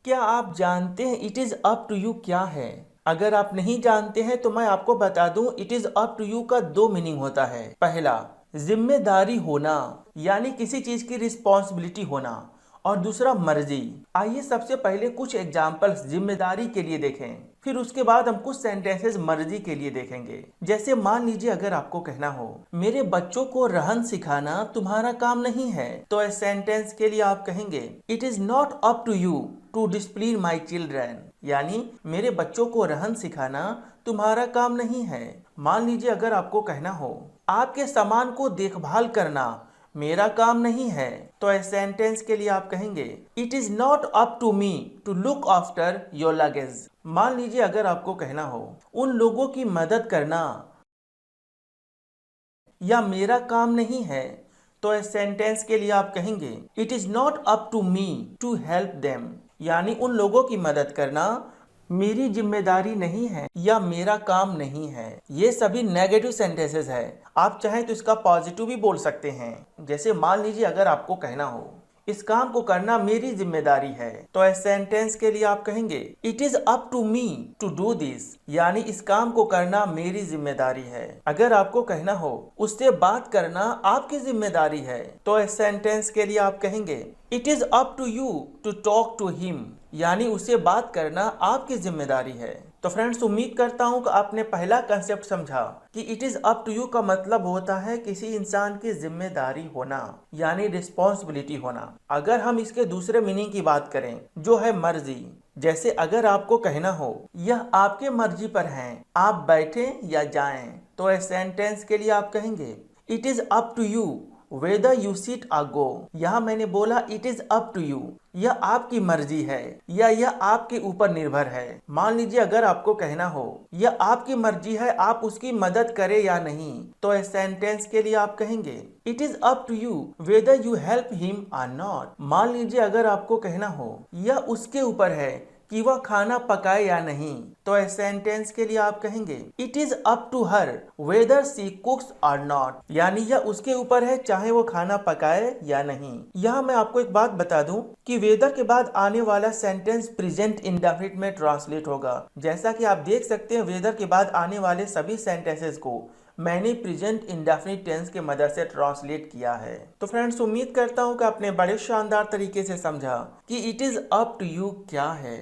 क्या आप जानते हैं it is up to you क्या है? अगर आप नहीं जानते हैं तो मैं आपको बता दूं, it is up to you का दो मीनिंग होता है। पहला, जिम्मेदारी होना, यानी किसी चीज़ की रिस्पॉन्सिबिलिटी होना, और दूसरा मर्जी। आइए सबसे पहले कुछ एग्जाम्पल्स जिम्मेदारी के लिए देखें, फिर उसके बाद हम कुछ सेंटेंसेस मर्जी के लिए देखेंगे। जैसे मान लीजिए अगर आपको कहना हो मेरे बच्चों को रहन सिखाना तुम्हारा काम नहीं है, तो इस सेंटेंस के लिए आप कहेंगे it is not up to you to discipline my children, यानी मेरे बच्चों को रहन सिखाना तुम्हारा काम नहीं है। मान लीजिए अगर आपको कहना हो आपके सामान को देखभाल करना मेरा काम नहीं है, तो इस सेंटेंस के लिए आप कहेंगे it is not up to me to look after your luggage. मान लीजिए अगर आपको कहना हो उन लोगों की मदद करना या मेरा काम नहीं है, तो इस सेंटेंस के लिए आप कहेंगे it is not up to me to help them, यानी उन लोगों की मदद करना मेरी जिम्मेदारी नहीं है या मेरा काम नहीं है। ये सभी नेगेटिव सेंटेंसेस है। आप चाहें तो इसका पॉजिटिव भी बोल सकते हैं। जैसे मान लीजिए अगर आपको कहना हो इस काम को करना मेरी जिम्मेदारी है, तो इस सेंटेंस के लिए आप कहेंगे it is up to me to do this, यानी इस काम को करना मेरी जिम्मेदारी है। अगर आपको कहना हो उससे बात करना आपकी जिम्मेदारी है, तो इस सेंटेंस के लिए आप कहेंगे it is up to you to talk to him, यानी उसे बात करना आपकी जिम्मेदारी है। तो फ्रेंड्स, उम्मीद करता हूँ कि आपने पहला कंसेप्ट समझा कि it is up to you का मतलब होता है किसी इंसान की जिम्मेदारी होना, यानी रिस्पॉन्सिबिलिटी होना। अगर हम इसके दूसरे मीनिंग की बात करें जो है मर्जी, जैसे अगर आपको कहना हो यह आपके मर्जी पर है आप बैठे या जाएं, तो इस सेंटेंस के लिए आप कहेंगे it is up to you whether you sit or go. यहाँ मैंने बोला it is up to you, यह आपकी मर्जी है या यह आपके ऊपर निर्भर है। मान लीजिए अगर आपको कहना हो यह आपकी मर्जी है आप उसकी मदद करें या नहीं, तो इस सेंटेंस के लिए आप कहेंगे it is up to you whether you help him or not. मान लीजिए अगर आपको कहना हो यह उसके ऊपर है कि वह खाना पकाए या नहीं, तो इस सेंटेंस के लिए आप कहेंगे it is up to her whether she cooks और नॉट, यानी यह उसके ऊपर है चाहे वो खाना पकाए या नहीं। यहाँ मैं आपको एक बात बता दूं कि वेदर के बाद आने वाला सेंटेंस प्रेजेंट इंडेफिनिट में ट्रांसलेट होगा। जैसा कि आप देख सकते हैं वेदर के बाद आने वाले सभी सेंटेंसेस को मैंने प्रेजेंट इंडेफिनिट टेंस के मदद से ट्रांसलेट किया है। तो फ्रेंड्स, उम्मीद करता हूँ कि आपने बड़े शानदार तरीके से समझा कि it is up to you क्या है।